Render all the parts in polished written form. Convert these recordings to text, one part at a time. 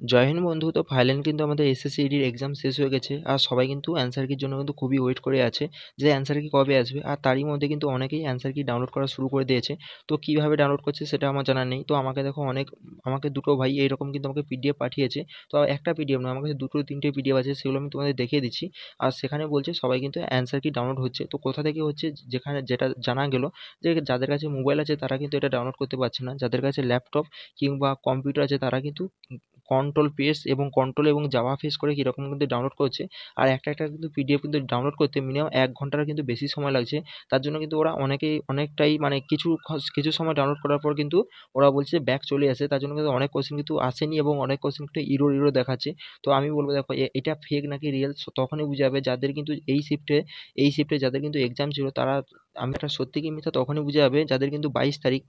জয় হিন্দ বন্ধু। তো ফাইনাল কিন্তু আমাদের এসএসসিডির এক্সাম শেষ হয়ে গেছে, আর সবাই কিন্তু অ্যান্সার কির জন্য কিন্তু খুবই ওয়েট করে আছে যে অ্যান্সার কি কবে আসবে। আর তারই মধ্যে কিন্তু অনেকেই অ্যান্সার কি ডাউনলোড করা শুরু করে দিয়েছে। তো কিভাবে ডাউনলোড করছে সেটা আমার জানা নেই। তো আমাকে দেখো আমাকে দুটো ভাই এইরকম কিন্তু আমাকে পিডিএফ পাঠিয়েছে। তো একটা পিডিএফ নয়, আমার কাছে দুটো তিনটে পিডিএফ আছে, সেগুলো আমি তোমাদের দেখিয়ে দিচ্ছি। আর সেখানে বলছে সবাই কিন্তু অ্যান্সার কি ডাউনলোড হচ্ছে। তো কোথা থেকে হচ্ছে, যেখানে যেটা জানা গেল যে যাদের কাছে মোবাইল আছে তারা কিন্তু এটা ডাউনলোড করতে পারছে না, যাদের কাছে ল্যাপটপ কিংবা কম্পিউটার আছে তারা কিন্তু কন্ট্রোল পেস এবং কন্ট্রোল এবং জাভা ফেস করে কীরকম কিন্তু ডাউনলোড করছে। আর একটা কিন্তু পিডিএফ কিন্তু ডাউনলোড করতে মিনিমাম 1 ঘন্টার কিন্তু বেশি সময় লাগছে। তার জন্য কিন্তু ওরা অনেকটাই মানে কিছু সময় ডাউনলোড করার পর কিন্তু ওরা বলছে ব্যাক চলে আসে। তার জন্য কিন্তু অনেক কোশ্চেন কিন্তু আসেনি এবং অনেক কোশ্চেন কিন্তু ইরর দেখাচ্ছে। তো আমি বলবো দেখো এটা ফেক নাকি রিয়েল তখনই বুঝে যাবে যাদের কিন্তু এই শিফটে যাদের কিন্তু এক্সাম ছিল তারা। আমি একটা সত্যি কি মিথ্যা তখনই বুঝে যাবে যাদের কিন্তু 22 তারিখ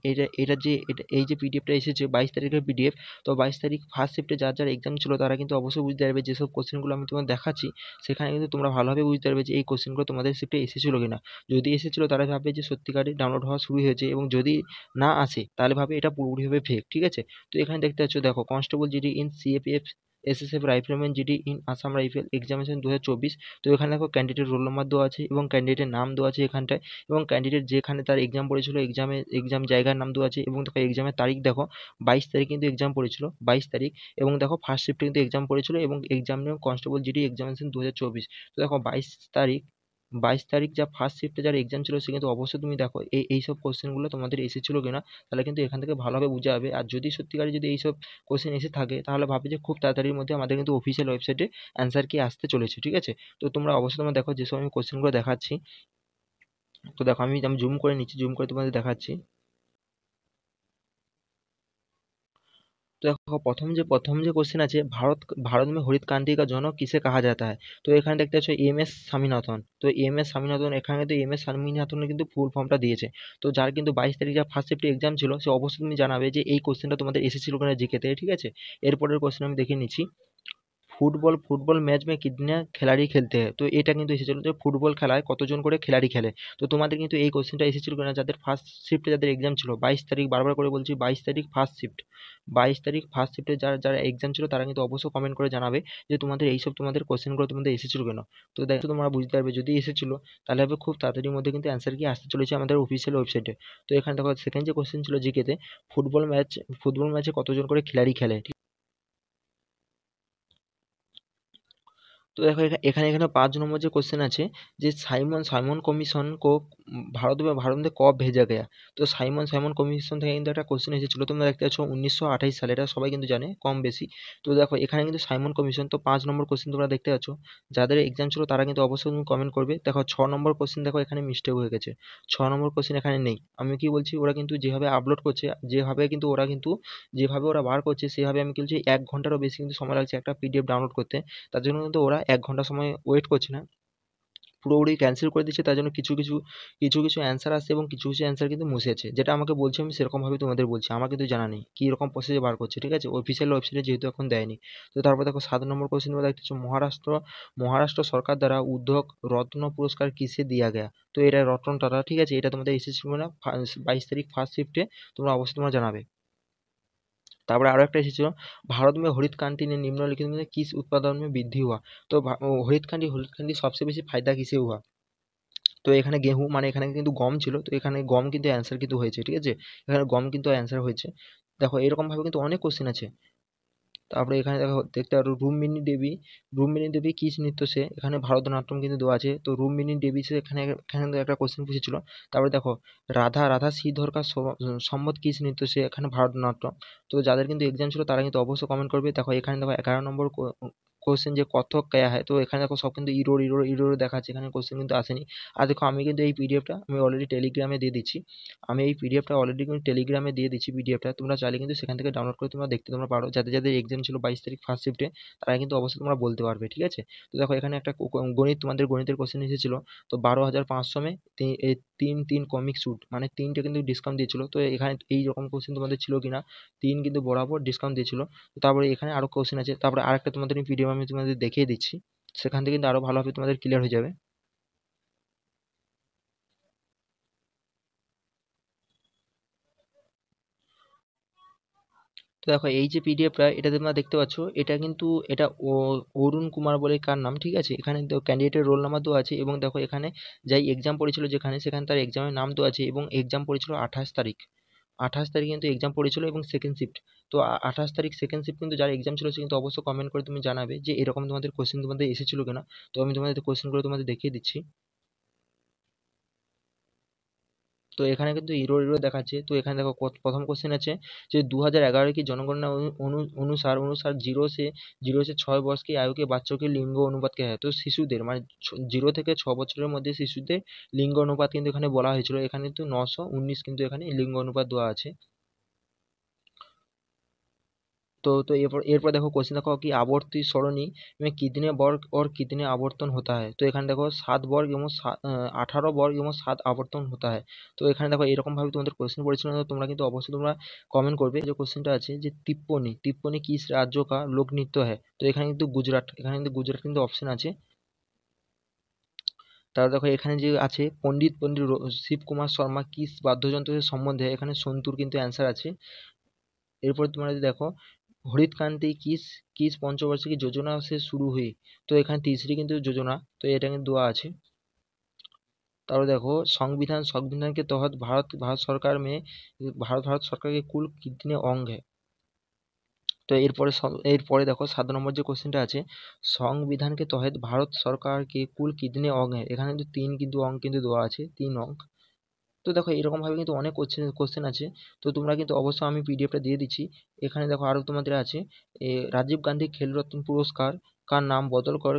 এই যে পিডিএফটা এসেছে 22 তারিখের পিডিএফ। তো 22 তারিখ ফার্স্ট শিফটে যার এক্সাম ছিল তারা কিন্তু অবশ্যই বুঝতে পারবে যেসব কোশ্চেনগুলো আমি তোমাদের দেখাচ্ছি সেখানে কিন্তু তোমরা ভালোভাবে বুঝতে পারবে যে এই কোশ্চেনগুলো তোমাদের শিফটে এসেছিলো কিনা। যদি এসেছিলো তারা ভাববে যে সত্যিকারই ডাউনলোড হওয়া শুরু হয়েছে, এবং যদি না আসে তাহলে ভাবে এটা পুরোপুরিভাবে ফেক। ঠিক আছে, তো এখানে দেখতে পাচ্ছ দেখো constable GD in CAPF SSF rifleman GD in Assam rifle examination 2024। তো এখানে দেখো ক্যান্ডিডেট রোল নাম্বার দেওয়া আছে এবং ক্যান্ডিডেটের নাম দেওয়া আছে এখানটায়, এবং ক্যান্ডিডেট যেখানে তার এক্সাম পড়েছিল এক্সাম জায়গার নাম দেওয়া আছে, এবং দেখো এক্সামের তারিখ দেখো 22 তারিখ কিন্তু এক্সাম পড়েছিল 22 তারিখ। এবং দেখো ফার্স্ট শিফটে কিন্তু এক্সাম পড়েছিল এবং exam name constable GD examination 2024। তো দেখো 22 তারিখ 22 তারিখ যা ফার্স্ট শিফটে যার এক্সাম ছিল সে কিন্তু অবশ্যই তুমি দেখো এইসব কোশ্চেনগুলো তোমাদের এসেছিলো কিনা, তাহলে কিন্তু এখান থেকে ভালোভাবে বুঝে যাবে। আর যদি সত্যিকারে যদি এইসব কোশ্চেন এসে থাকে তাহলে ভাবে যে খুব তাড়াতাড়ির মধ্যে আমাদের কিন্তু অফিসিয়াল ওয়েবসাইটে অ্যান্সার কি আসতে চলেছে। ঠিক আছে, তো তোমরা অবশ্যই তোমরা দেখো যেসব আমি কোশ্চেনগুলো দেখাচ্ছি। তো দেখো আমি জুম করে নিচ্ছি, জুম করে তোমাদের দেখাচ্ছি। তো দেখো প্রথম যে কোশ্চেন আছে, भारत में हरित क्रांति का जनक किसे कहा जाता है। তো এখানে দেখতে পাচ্ছ এম এস স্বামীনাথন। তো এম এস স্বামীনাথন, এখানে কিন্তু এম এস স্বামীনাথনের কিন্তু ফুল ফর্মটা দিয়েছে। তো যার কিন্তু 22 তারিখ যা ফার্স্ট শিফটে এক্সাম ছিল সে অবশ্যই তুমি জানাবে যে এই কোশ্চেনটা তোমাদের এসেছিল কিনা জিকেতে। ঠিক আছে, এরপরের কোশ্চেন আমি দেখে নিচ্ছি। ফুটবল मैच में कितने खिलाड़ी खेलते हैं। তো এটা কিন্তু এসেছিল যে ফুটবল খেলায় কতজন করে খেলাড়ি খেলে। তো তোমাদের কিন্তু এই কোশ্চেনটা এসেছিল কিনা যাদের ফার্স্ট শিফটে যাদের এক্সাম ছিল 22 তারিখ, বারবার করে বলছি 22 তারিখ ফার্স্ট শিফট। 22 তারিখ ফার্স্ট শিফটে যারা এক্সাম ছিল তারা কিন্তু অবশ্যই কমেন্ট করে জানাবে যে তোমাদের কোশ্চেনগুলো তোমাদের এসেছিল কেন। তো দেখো তোমরা বুঝতে পারবে যদি এসেছিল তাহলে হবে খুব তাড়াতাড়ির মধ্যে কিন্তু অ্যান্সার কি আসতে চলেছে আমাদের অফিসিয়াল ওয়েবসাইটে। তো এখানে দেখো সেকেন্ড যে কোশ্চেন ছিল জিকেতে, ফুটবল ম্যাচে কতজন করে খেলাড়ি খেলে। तो देखो এখানে 5 নম্বর যে কোশ্চেন আছে যে সাইমন কমিশন কো ভারত में কব ভেজা গয়া। তো সাইমন কমিশন থেকে কিন্তু একটা কোশ্চেন এসেছিল, তোমরা দেখতে পাচ্ছ 1928 সালে, এটা সবাই কিন্তু জানে কম বেশি। তো দেখো এখানে কিন্তু সাইমন কমিশন, তো 5 নম্বর কোশ্চেন তোমরা দেখতে পাচ্ছ যাদের এক্সাম ছিল তারা কিন্তু অবশ্যই তুমি কমেন্ট করবে। দেখো 6 নম্বর কোশ্চেন, দেখো এখানে মিস্টেক হয়ে গেছে, 6 নম্বর কোশ্চেন এখানে নেই। আমি কি বলছি, ওরা কিন্তু যেভাবে আপলোড করছে যেভাবে ওরা বার করছে সেভাবে আমি কি বলছি 1 ঘন্টারও বেশি কিন্তু সময় লাগছে একটা পিডিএফ ডাউনলোড করতে। তার জন্য কিন্তু ওরা 1 ঘন্টা সময় ওয়েট করছে না, পুরোপুরি ক্যান্সেল করে দিচ্ছে। তার জন্য কিছু অ্যান্সার আসছে এবং কিছু অ্যান্সার কিন্তু মুছেছে। যেটা আমাকে বলছে আমি সেরকমভাবে তোমাদের বলছি, আমার কিন্তু জানা নেই কী রকম প্রসেসে বার করছে। ঠিক আছে, অফিসিয়াল ওয়েবসাইটে যেহেতু এখন দেয়নি। তো তারপর দেখো 7 নম্বর কোশ্চেন দেখতে হচ্ছে মহারাষ্ট্র সরকার দ্বারা উদ্যোগ রত্ন পুরস্কার কিসে দিয়া গয়া। তো এটা রতন টাটা। ঠিক আছে, এটা তোমাদের এসেছিল না 22 তারিখ ফার্স্ট শিফটে, তোমরা অবশ্যই তোমরা জানাবে। তারপরে আরো একটা এসেছিল भारत में हरित क्रांति ने निम्नलिखित में से किस उत्पादन में वृद्धि हुआ। तो हरित क्रांति सबसे বেশি ফায়দা কিসে हुआ। তো এখানে গেহু মানে এখানে কিন্তু গম ছিল, তো এখানে গম কিন্তু অ্যান্সার কিন্তু হয়েছে। ঠিক আছে, এখানে গম কিন্তু অ্যান্সার হয়েছে। দেখো এরকম ভাবে কিন্তু অনেক কোশ্চেন আছে। তারপরে এখানে দেখো দেখতে পারো রুক্মিণী দেবী কিস নৃত্য সে, এখানে ভারতনাট্যম কিন্তু দেওয়া আছে। তো রুক্মিণী দেবী সে এখানে এখানে কিন্তু একটা কোশ্চেন পুষেছিল। তারপরে দেখো রাধা শ্রীধর কা সম্মত কিস নৃত্য সে, এখানে ভারতনাট্যম। তো যাদের কিন্তু এক্সাম ছিল তারা কিন্তু অবশ্যই কমেন্ট করবে। দেখো এখানে দেখো 11 নম্বর কোশ্চেন যে কত্থক কেয়া হয়। তো এখানে দেখো সব কিন্তু ইরোর দেখাচ্ছে, এখানে কোশ্চেন কিন্তু আসেনি। আর দেখো আমি কিন্তু এই পিডিএফটা আমি অলরেডি টেলিগ্রামে দিয়ে দিচ্ছি। আমি এই পিডিএফটা অলরেডি কিন্তু টেলিগ্রামে দিয়ে দিচ্ছি পিডিএফটা, তোমরা চাইলে কিন্তু সেখান থেকে ডাউনলোড করে তোমরা দেখতে তোমরা পারো। যাদের এক্সাম ছিল 22 তারিখ ফার্স্ট শিফটে তারা কিন্তু অবশ্যই তোমরা বলতে পারবে। ঠিক আছে, তো দেখো এখানে একটা তোমাদের গণিতের কোশ্চেন এসেছিল। তো 12,500 মে তিন কমিক স্যুট মানে তিনটে কিন্তু ডিসকাউন্ট দিয়েছিল। তো এখানে এই রকম কোশ্চেন তোমাদের ছিল কিনা, তিন কিন্তু বরাবর ডিসকাউন্ট দিয়েছিল। তো তারপরে এখানে আরো কোশ্চেন আছে, তারপরে আরেকটা তোমাদের পিডিএফ আমি তোমাদের দেখিয়ে দিচ্ছি, সেখান থেকে কিন্তু আরো ভালোভাবে তোমাদের ক্লিয়ার হয়ে যাবে। তো দেখো এই যে পিডিএফটা এটা তোমরা দেখতে পাচ্ছ, এটা কিন্তু এটা অরুণ কুমার বলে কার নাম, ঠিক আছে। এখানে ক্যান্ডিডেটের রোল নাম্বার দেওয়া আছে এবং দেখো এখানে যাই এক্সাম পড়েছিল যেখানে, সেখানে তার এক্সামের নাম দেওয়া আছে এবং এক্সাম পড়েছিল 28 তারিখ। 28 তারিখ কিন্তু এক্সাম পড়েছিল এবং সেকেন্ড শিফট। তো 28 তারিখ সেকেন্ড শিফট কিন্তু যার এক্সাম ছিল সে কিন্তু অবশ্যই কমেন্ট করে তুমি জানাবে যে এরকম তোমাদের কোশ্চেন তোমাদের এসেছিল কিনা। তো আমি তোমাদের কোশ্চেনগুলো তোমাদের দেখিয়ে দিচ্ছি। তো এখানে কিন্তু ইরো দেখাচ্ছে। তো এখানে দেখো প্রথম কোশ্চেন আছে যে 2011 की जनगणना অনুসার অনুসার 0 से 6 वर्ष की आयु के बच्चों के लिंग অনুপাত क्या है। তো শিশুদের মানে 0 থেকে 6 বছরের মধ্যে শিশুদের লিঙ্গ অনুপাত কিন্তু এখানে বলা হয়েছিল। এখানে কিন্তু 919 কিন্তু এখানে লিঙ্গ অনুপাত দেওয়া আছে। तो এরপর দেখো কোশ্চেন দেখো কি आवर्ती सरणी में कितने वर्ग और कितने आवर्तन होता है। তো এখানে দেখো 7 वर्ग এবং 18 वर्ग এবং 7 आवर्तन होता है। তো এখানে দেখো এরকম ভাবে তোমাদের কোশ্চেন পড়েছিল না, তোমরা কিন্তু অবশ্যই তোমরা কমেন্ট করবে। যে কোশ্চেনটা আছে যে টিপ্পনী টিপ্পনী किस राज्य का लोक नृत्य है। তো এখানে কিন্তু গুজরাট, এখানে কিন্তু গুজরাট কিন্তু অপশন আছে। তারপর দেখো এখানে যে আছে পণ্ডিত শিব কুমার শর্মা কিস বাদ্যযন্ত্রের সম্বন্ধে, এখানে সন্তুর কিন্তু অ্যান্সার আছে। এরপর তোমরা যদি দেখো हरित क्रांति किस किस पंचवार्षिक योजना से शुरू हुई। तो এখানে तीसरी কিন্তু যোজনা, তো এটা কিন্তু দেওয়া আছে। তারপর দেখো संविधान संविधान के तहत भारत भारत सरकार में भारत सरकार के कुल कितने अंग है। তো এরপরে দেখো 7 নম্বর যে কোশ্চেনটা আছে সংবিধান के तहत भारत सरकार के कुल कितने अंग है। এখানে কিন্তু 3 কিন্তু অঙ্ক কিন্তু দেওয়া আছে, 3 অঙ্ক। তো দেখো এরকম ভাবে কিন্তু অনেক কোশ্চেন আছে। তো তোমরা কিন্তু অবশ্যই আমি পিডিএফটা দিয়ে দিচ্ছি। এখানে দেখো আরো তোমাদের আছে राजीव गांधी खेल रत्न पुरस्कार का नाम बदल कर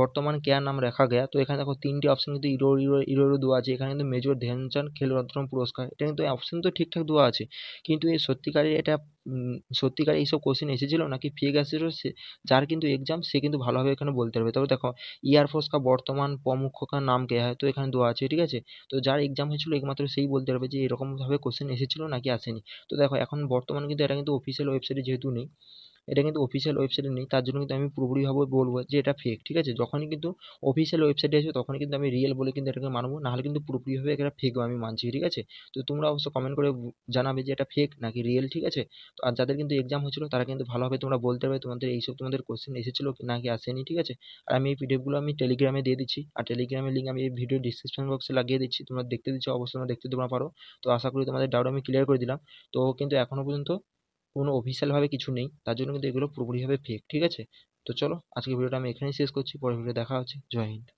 বর্তমান क्या नाम रखा गया। তো এখানে দেখো 3টি অপশন কিন্তু ইরো দেওয়া আছে। এখানে কিন্তু মেজর ধ্যানচাঁদ খেল রত্ন পুরস্কার, এটা কিন্তু অপশন তো ঠিকঠাক দেওয়া আছে, কিন্তু এই সত্যিকারের এটা সত্যিকারের এইসব কোশ্চেন এসেছিল নাকি ফেক এসেছিল যার কিন্তু এক্সাম সে কিন্তু ভালোভাবে এখানে বলতে পারবে। তবে দেখো এয়ারফোর্স কা বর্তমান প্রমুখ কা নাম কে হয়, তো এখানে দেওয়া আছে, ঠিক আছে। তো যার এক্সাম হয়েছিল একমাত্র সেই বলতে পারবে যে এরকম ভাবে কোশ্চেন এসেছিল নাকি আসেনি। তো দেখো এখন বর্তমানে কিন্তু এটা কিন্তু অফিসিয়াল ওয়েবসাইটে যেহেতু নেই, এটা কিন্তু অফিসিয়াল ওয়েবসাইটে নেই, তার জন্য কিন্তু আমি পুরোপুরিভাবে বলবো যে এটা ফেক, ঠিক আছে। যখনই কিন্তু অফিসিয়াল ওয়েবসাইটে আসবে তখনই কিন্তু আমি রিয়েল বলে কিন্তু এটাকে মানবো, নাহলে কিন্তু পুরোপুরিভাবে এটা ফেক আমি মানছি, ঠিক আছে। তো তোমরা অবশ্য কমেন্ট করে জানাবে যে এটা ফেক নাকি রিয়েল, ঠিক আছে। তো আর যাদের কিন্তু এক্সাম হয়েছিল তারা কিন্তু ভালোভাবে তোমরা বলতে পারবে তোমাদের এইসব তোমাদের কোশ্চেন এসেছিল নাকি আসেনি, ঠিক আছে। আর আমি এই পিডিএফগুলো আমি টেলিগ্রামে দিয়ে দিচ্ছি, আর টেলিগ্রামের লিঙ্ক আমি এই ভিডিও ডিসক্রিপশন বক্সে লাগিয়ে দিচ্ছি, তোমরা দেখতে দিচ্ছ অবশ্যই তোমরা দেখতে তোমরা পারো। তো আশা করি তোমাদের ডাউট আমি ক্লিয়ার করে দিলাম। তো কিন্তু এখনো পর্যন্ত কোনো অফিসিয়াল ভাবে কিছু নেই, তার জন্য কিন্তু এগুলো পুরোপুরিভাবে ফেক, ঠিক আছে। তো চলো আজকে ভিডিওটা আমি এখানেই শেষ করছি, পরের ভিডিও দেখা হচ্ছে। জয় হিন্দ।